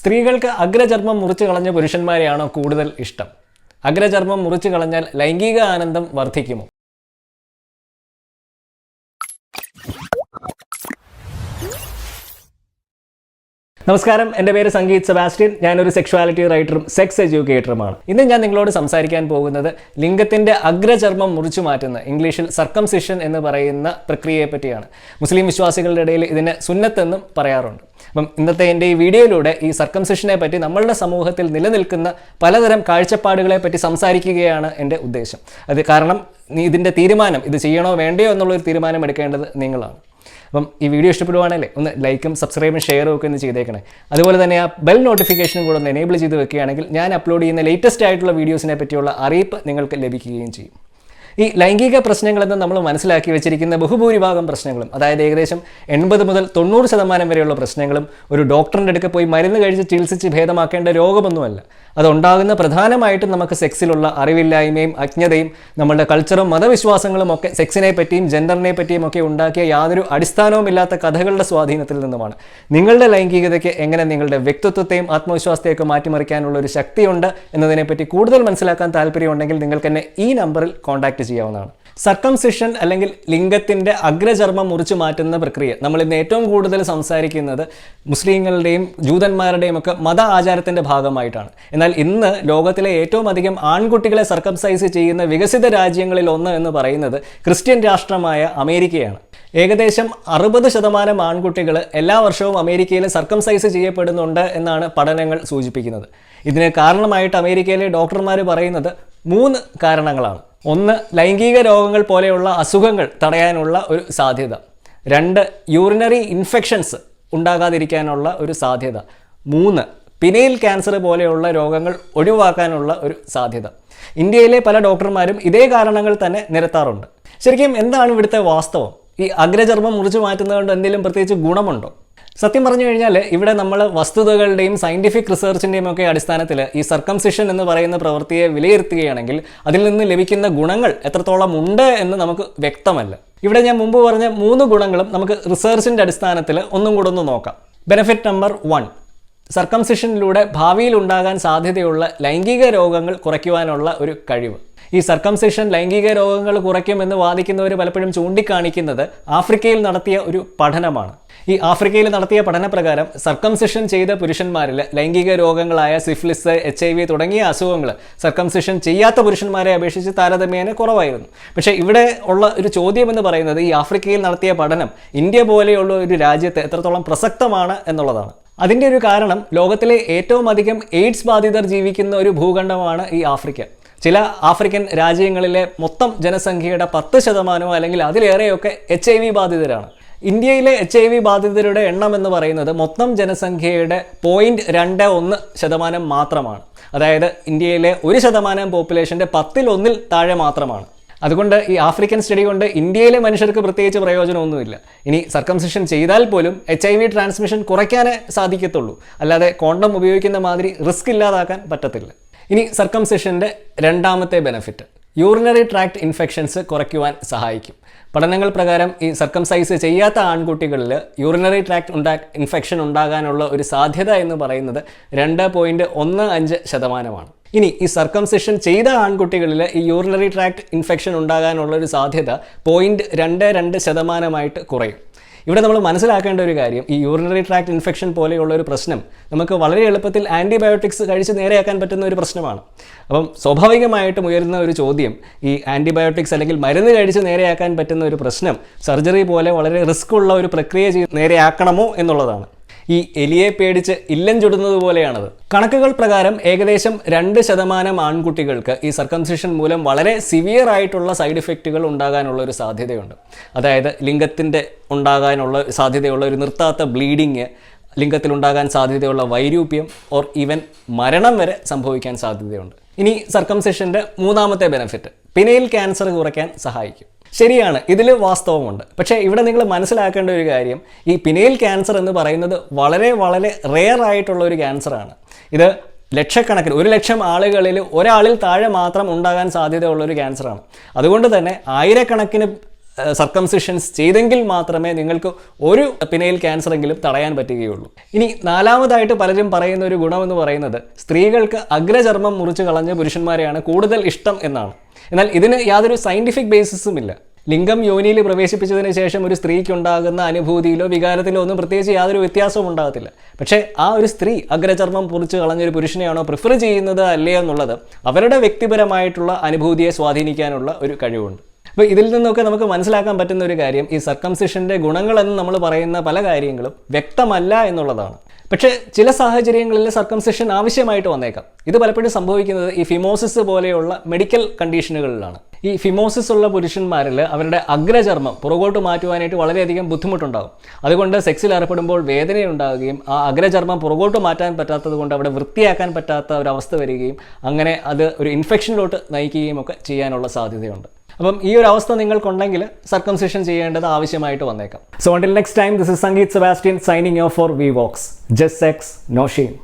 സ്ത്രീകൾക്ക് അഗ്രചർമ്മം മുറിച്ചു കളഞ്ഞ പുരുഷന്മാരെയാണോ കൂടുതൽ ഇഷ്ടം? അഗ്രചർമ്മം മുറിച്ചു കളഞ്ഞാൽ ലൈംഗിക ആനന്ദം വർദ്ധിക്കുമോ? നമസ്കാരം, എൻ്റെ പേര് സംഗീത് സെബാസ്റ്റ്യൻ. ഞാനൊരു സെക്ഷുവാലിറ്റി റൈറ്ററും സെക്സ് എഡ്യൂക്കേറ്ററുമാണ്. ഇന്ന് ഞാൻ നിങ്ങളോട് സംസാരിക്കാൻ പോകുന്നത് ലിംഗത്തിൻ്റെ അഗ്രചർമ്മം മുറിച്ചു മാറ്റുന്ന, ഇംഗ്ലീഷിൽ സർക്കംസിഷൻ എന്ന് പറയുന്ന പ്രക്രിയയെ പറ്റിയാണ്. മുസ്ലിം വിശ്വാസികളുടെ ഇടയിൽ ഇതിനെ സുന്നത്തെന്നും പറയാറുണ്ട്. അപ്പം ഇന്നത്തെ എൻ്റെ ഈ വീഡിയോയിലൂടെ ഈ സർക്കംസിഷനെ പറ്റി നമ്മളുടെ സമൂഹത്തിൽ നിലനിൽക്കുന്ന പലതരം കാഴ്ചപ്പാടുകളെ പറ്റി സംസാരിക്കുകയാണ് എൻ്റെ ഉദ്ദേശം. അത് കാരണം ഇതിൻ്റെ തീരുമാനം, ഇത് ചെയ്യണോ വേണ്ടയോ എന്നുള്ളൊരു തീരുമാനം എടുക്കേണ്ടത് നിങ്ങളാണ്. അപ്പം ഈ വീഡിയോ ഇഷ്ടപ്പെടുവാണല്ലേ ഒന്ന് ലൈക്കും സബ്സ്ക്രൈബും ഷെയറും ഒക്കെ ഒന്ന് ചെയ്തേക്കണേ. അതുപോലെ തന്നെ ആ ബെൽ നോട്ടിഫിക്കേഷനും കൂടെ ഒന്ന് എനേബിൾ ചെയ്ത് വെക്കുകയാണെങ്കിൽ ഞാൻ അപ്ലോഡ് ചെയ്യുന്ന ലേറ്റസ്റ്റ് ആയിട്ടുള്ള വീഡിയോസിനെ പറ്റിയുള്ള അറിയിപ്പ് നിങ്ങൾക്ക് ലഭിക്കുകയും ചെയ്യും. ഈ ലൈംഗിക പ്രശ്നങ്ങളെന്ന് നമ്മൾ മനസ്സിലാക്കി വെച്ചിരിക്കുന്ന ബഹുഭൂരിഭാഗം പ്രശ്നങ്ങളും, അതായത് ഏകദേശം 80 മുതൽ 90% വരെയുള്ള പ്രശ്നങ്ങളും ഒരു ഡോക്ടറിൻ്റെ അടുത്ത് പോയി മരുന്ന് കഴിച്ച് ചികിത്സിച്ച് ഭേദമാക്കേണ്ട രോഗമൊന്നുമല്ല. അതുണ്ടാകുന്ന പ്രധാനമായിട്ടും നമുക്ക് സെക്സിലുള്ള അറിവില്ലായ്മയും അജ്ഞതയും നമ്മളുടെ കൾച്ചറും മതവിശ്വാസങ്ങളും ഒക്കെ സെക്സിനെ പറ്റിയും ജെൻഡറിനെ പറ്റിയും ഒക്കെ ഉണ്ടാക്കിയ യാതൊരു അടിസ്ഥാനവുമില്ലാത്ത കഥകളുടെ സ്വാധീനത്തിൽ നിന്നുമാണ്. നിങ്ങളുടെ ലൈംഗികതയ്ക്ക് എങ്ങനെ നിങ്ങളുടെ വ്യക്തിത്വത്തെയും ആത്മവിശ്വാസത്തെയൊക്കെ മാറ്റിമറിക്കാനുള്ള ഒരു ശക്തിയുണ്ട് എന്നതിനെപ്പറ്റി കൂടുതൽ മനസ്സിലാക്കാൻ താല്പര്യമുണ്ടെങ്കിൽ നിങ്ങൾക്ക് എന്നെ ഈ നമ്പറിൽ കോൺടാക്ട് ചെയ്യാവുന്നതാണ്. സർക്കംസിഷൻ അല്ലെങ്കിൽ ലിംഗത്തിൻ്റെ അഗ്രചർമ്മം മുറിച്ചു മാറ്റുന്ന പ്രക്രിയ നമ്മൾ ഇന്ന് ഏറ്റവും കൂടുതൽ സംസാരിക്കുന്നത് മുസ്ലിങ്ങളുടെയും ജൂതന്മാരുടെയും ഒക്കെ മത ആചാരത്തിൻ്റെ ഭാഗമായിട്ടാണ്. എന്നാൽ ഇന്ന് ലോകത്തിലെ ഏറ്റവും അധികം ആൺകുട്ടികളെ സർക്കംസൈസ് ചെയ്യുന്ന വികസിത രാജ്യങ്ങളിൽ ഒന്ന് എന്ന് പറയുന്നത് ക്രിസ്ത്യൻ രാഷ്ട്രമായ അമേരിക്കയാണ്. ഏകദേശം 60% ആൺകുട്ടികൾ എല്ലാ വർഷവും അമേരിക്കയിൽ സർക്കംസൈസ് ചെയ്യപ്പെടുന്നുണ്ട് എന്നാണ് പഠനങ്ങൾ സൂചിപ്പിക്കുന്നത്. ഇതിന് കാരണമായിട്ട് അമേരിക്കയിലെ ഡോക്ടർമാർ പറയുന്നത് 3 കാരണങ്ങളാണ്. 1, ലൈംഗിക രോഗങ്ങൾ പോലെയുള്ള അസുഖങ്ങൾ തടയാനുള്ള ഒരു സാധ്യത. 2, യൂറിനറി ഇൻഫെക്ഷൻസ് ഉണ്ടാകാതിരിക്കാനുള്ള ഒരു സാധ്യത. 3, പിനൈൽ ക്യാൻസർ പോലെയുള്ള രോഗങ്ങൾ ഒഴിവാക്കാനുള്ള ഒരു സാധ്യത. ഇന്ത്യയിലെ പല ഡോക്ടർമാരും ഇതേ കാരണങ്ങൾ തന്നെ നിരത്താറുണ്ട്. ശരിക്കും എന്താണ് ഇവിടുത്തെ വാസ്തവം? ഈ അഗ്രചർമ്മം മുറിച്ചു മാറ്റുന്നത് കൊണ്ട് എന്തെങ്കിലും പ്രത്യേകിച്ച് ഗുണമുണ്ടോ? സത്യം പറഞ്ഞു കഴിഞ്ഞാൽ ഇവിടെ നമ്മൾ വസ്തുതകളുടെയും സയൻറ്റിഫിക് റിസർച്ചിൻ്റെയും ഒക്കെ അടിസ്ഥാനത്തിൽ ഈ സർക്കംസിഷൻ എന്ന് പറയുന്ന പ്രവൃത്തിയെ വിലയിരുത്തുകയാണെങ്കിൽ അതിൽ നിന്ന് ലഭിക്കുന്ന ഗുണങ്ങൾ എത്രത്തോളം ഉണ്ട് എന്ന് നമുക്ക് വ്യക്തമല്ല. ഇവിടെ ഞാൻ മുമ്പ് പറഞ്ഞ 3 ഗുണങ്ങളും നമുക്ക് റിസർച്ചിൻ്റെ അടിസ്ഥാനത്തിൽ ഒന്നും കൂടെ ഒന്ന് നോക്കാം. ബെനിഫിറ്റ് നമ്പർ 1, സർക്കംസിഷനിലൂടെ ഭാവിയിൽ ഉണ്ടാകാൻ സാധ്യതയുള്ള ലൈംഗിക രോഗങ്ങൾ കുറയ്ക്കുവാനുള്ള ഒരു കഴിവ്. ഈ സർക്കംസിഷൻ ലൈംഗിക രോഗങ്ങൾ കുറയ്ക്കുമെന്ന് വാദിക്കുന്നവർ പലപ്പോഴും ചൂണ്ടിക്കാണിക്കുന്നത് ആഫ്രിക്കയിൽ നടത്തിയ ഒരു പഠനമാണ്. ഈ ആഫ്രിക്കയിൽ നടത്തിയ പഠനപ്രകാരം സർക്കംസിഷൻ ചെയ്ത പുരുഷന്മാരിൽ ലൈംഗിക രോഗങ്ങളായ സിഫിലിസ്, HIV തുടങ്ങിയ അസുഖങ്ങൾ സർക്കംസിഷൻ ചെയ്യാത്ത പുരുഷന്മാരെ അപേക്ഷിച്ച് താരതമ്യേന കുറവായിരുന്നു. പക്ഷേ ഇവിടെ ഉള്ള ഒരു ചോദ്യം എന്ന് പറയുന്നത് ഈ ആഫ്രിക്കയിൽ നടത്തിയ പഠനം ഇന്ത്യ പോലെയുള്ള ഒരു രാജ്യത്ത് എത്രത്തോളം പ്രസക്തമാണ് എന്നുള്ളതാണ്. അതിൻ്റെ ഒരു കാരണം ലോകത്തിലെ ഏറ്റവും അധികം എയ്ഡ്സ് ബാധിതർ ജീവിക്കുന്ന ഒരു ഭൂഖണ്ഡമാണ് ഈ ആഫ്രിക്ക. ചില ആഫ്രിക്കൻ രാജ്യങ്ങളിലെ മൊത്തം ജനസംഖ്യയുടെ 10% അല്ലെങ്കിൽ അതിലേറെയൊക്കെ HIV ബാധിതരാണ്. ഇന്ത്യയിലെ HIV ബാധിതരുടെ എണ്ണം എന്ന് പറയുന്നത് മൊത്തം ജനസംഖ്യയുടെ 0.21% മാത്രമാണ്. അതായത് ഇന്ത്യയിലെ 1% പോപ്പുലേഷൻ്റെ 10-1 താഴെ മാത്രമാണ്. അതുകൊണ്ട് ഈ ആഫ്രിക്കൻ സ്റ്റഡി കൊണ്ട് ഇന്ത്യയിലെ മനുഷ്യർക്ക് പ്രത്യേകിച്ച് പ്രയോജനമൊന്നുമില്ല. ഇനി സർക്കംസിഷൻ ചെയ്താൽ പോലും HIV ട്രാൻസ്മിഷൻ കുറയ്ക്കാനേ സാധിക്കത്തുള്ളൂ, അല്ലാതെ കോണ്ടം ഉപയോഗിക്കുന്ന മാതിരി റിസ്ക് ഇല്ലാതാക്കാൻ പറ്റത്തില്ല. ഇനി സർക്കംസിഷൻ്റെ 2ാമത്തെ ബെനിഫിറ്റ്, യൂറിനറി ട്രാക്ട് ഇൻഫെക്ഷൻസ് കുറയ്ക്കുവാൻ സഹായിക്കും. പഠനങ്ങൾ പ്രകാരം ഈ സർക്കംസൈസ് ചെയ്യാത്ത ആൺകുട്ടികളിൽ യൂറിനറി ട്രാക്ട് ഇൻഫെക്ഷൻ ഉണ്ടാകാനുള്ള ഒരു സാധ്യത എന്ന് പറയുന്നത് 2.15%. ഇനി ഈ സർക്കംസിഷൻ ചെയ്ത ആൺകുട്ടികളിൽ ഈ യൂറിനറി ട്രാക്ട് ഇൻഫെക്ഷൻ ഉണ്ടാകാനുള്ള ഒരു സാധ്യത 0.22% കുറയും. ഇവിടെ നമ്മൾ മനസ്സിലാക്കേണ്ട ഒരു കാര്യം, ഈ യൂറിനറി ട്രാക്ട് ഇൻഫെക്ഷൻ പോലെയുള്ള ഒരു പ്രശ്നം നമുക്ക് വളരെ എളുപ്പത്തിൽ ആൻറ്റിബയോട്ടിക്സ് കഴിച്ച് നേരെയാക്കാൻ പറ്റുന്ന ഒരു പ്രശ്നമാണ്. അപ്പം സ്വാഭാവികമായിട്ടും ഉയരുന്ന ഒരു ചോദ്യം, ഈ ആൻറ്റിബയോട്ടിക്സ് അല്ലെങ്കിൽ മരുന്ന് കഴിച്ച് നേരെയാക്കാൻ പറ്റുന്ന ഒരു പ്രശ്നം സർജറി പോലെ വളരെ റിസ്ക് ഉള്ള ഒരു പ്രക്രിയ ചെയ്ത് നേരെയാക്കണമോ എന്നുള്ളതാണ്. ഈ എലിയെ പേടിച്ച് ഇല്ലം ചുടുന്നത് പോലെയാണത്. കണക്കുകൾ പ്രകാരം ഏകദേശം 2% ആൺകുട്ടികൾക്ക് ഈ സർക്കംസിഷൻ മൂലം വളരെ സിവിയർ ആയിട്ടുള്ള സൈഡ് ഇഫക്റ്റുകൾ ഉണ്ടാകാനുള്ള ഒരു സാധ്യതയുണ്ട്. അതായത് ലിംഗത്തിൻ്റെ ഉണ്ടാകാനുള്ള സാധ്യതയുള്ള ഒരു നിർത്താത്ത ബ്ലീഡിങ്, ലിംഗത്തിലുണ്ടാകാൻ സാധ്യതയുള്ള വൈരൂപ്യം ഓർ ഈവൻ മരണം വരെ സംഭവിക്കാൻ സാധ്യതയുണ്ട്. ഇനി സർക്കംസിഷൻ്റെ 3ാമത്തെ ബെനിഫിറ്റ്, പിനൈൽ ക്യാൻസർ കുറയ്ക്കാൻ സഹായിക്കും. ശരിയാണ്, ഇതിൽ വാസ്തവമുണ്ട്. പക്ഷേ ഇവിടെ നിങ്ങൾ മനസ്സിലാക്കേണ്ട ഒരു കാര്യം, ഈ പിനൈൽ ക്യാൻസർ എന്ന് പറയുന്നത് വളരെ വളരെ റെയർ ആയിട്ടുള്ള ഒരു ക്യാൻസറാണ്. ഇത് ലക്ഷക്കണക്കിന് 1,00,000 ആളുകളിൽ ഒരാളിൽ താഴെ മാത്രം ഉണ്ടാകാൻ സാധ്യതയുള്ളൊരു ക്യാൻസറാണ്. അതുകൊണ്ട് തന്നെ ആയിരക്കണക്കിന് സർക്കംസിഷൻസ് ചെയ്തെങ്കിൽ മാത്രമേ നിങ്ങൾക്ക് ഒരു പിനൈൽ ക്യാൻസർ എങ്കിലും തടയാൻ പറ്റുകയുള്ളൂ. ഇനി നാലാമതായിട്ട് പലരും പറയുന്ന ഒരു ഗുണമെന്ന് പറയുന്നത് സ്ത്രീകൾക്ക് അഗ്രചർമ്മം മുറിച്ച് കളഞ്ഞ പുരുഷന്മാരെയാണ് കൂടുതൽ ഇഷ്ടം എന്നാണ്. എന്നാൽ ഇതിന് യാതൊരു സയന്റിഫിക് ബേസിസും ഇല്ല. ലിംഗം യോനിയിൽ പ്രവേശിപ്പിച്ചതിന് ശേഷം ഒരു സ്ത്രീക്ക് ഉണ്ടാകുന്ന അനുഭൂതിയിലോ വികാരത്തിലോ ഒന്നും പ്രത്യേകിച്ച് യാതൊരു വ്യത്യാസവും ഉണ്ടാകത്തില്ല. പക്ഷേ ആ ഒരു സ്ത്രീ അഗ്രചർമ്മം മുറിച്ച് കളഞ്ഞൊരു പുരുഷനെയാണോ പ്രിഫർ ചെയ്യുന്നത് അല്ലേ എന്നുള്ളത് അവരുടെ വ്യക്തിപരമായിട്ടുള്ള അനുഭൂതിയെ സ്വാധീനിക്കാനുള്ള ഒരു കഴിവുണ്ട്. അപ്പോൾ ഇതിൽ നിന്നൊക്കെ നമുക്ക് മനസ്സിലാക്കാൻ പറ്റുന്ന ഒരു കാര്യം, ഈ സർക്കംസിഷൻ്റെ ഗുണങ്ങളെന്ന് നമ്മൾ പറയുന്ന പല കാര്യങ്ങളും വ്യക്തമല്ല എന്നുള്ളതാണ്. പക്ഷേ ചില സാഹചര്യങ്ങളിൽ സർക്കംസിഷൻ ആവശ്യമായിട്ട് വന്നേക്കാം. ഇത് പലപ്പോഴും സംഭവിക്കുന്നത് ഈ ഫിമോസിസ് പോലെയുള്ള മെഡിക്കൽ കണ്ടീഷനുകളിലാണ്. ഈ ഫിമോസിസ് ഉള്ള പുരുഷന്മാരിൽ അവരുടെ അഗ്രചർമ്മം പുറകോട്ട് മാറ്റുവാനായിട്ട് വളരെയധികം ബുദ്ധിമുട്ടുണ്ടാകും. അതുകൊണ്ട് സെക്സിൽ ഏർപ്പെടുമ്പോൾ വേദനയുണ്ടാകുകയും ആ അഗ്രചർമ്മം പുറകോട്ട് മാറ്റാൻ പറ്റാത്തത് കൊണ്ട് അവിടെ വൃത്തിയാക്കാൻ പറ്റാത്ത ഒരവസ്ഥ വരികയും അങ്ങനെ അത് ഒരു ഇൻഫെക്ഷനിലോട്ട് നയിക്കുകയും ഒക്കെ ചെയ്യാനുള്ള സാധ്യതയുണ്ട്. അപ്പം ഈ ഒരു അവസ്ഥ നിങ്ങൾക്കുണ്ടെങ്കിൽ സർക്കംസിഷൻ ചെയ്യേണ്ടത് ആവശ്യമായിട്ട് വന്നേക്കാം. So until next time, this is Sangeet Sebastian signing off for VVox. Just sex, no shame.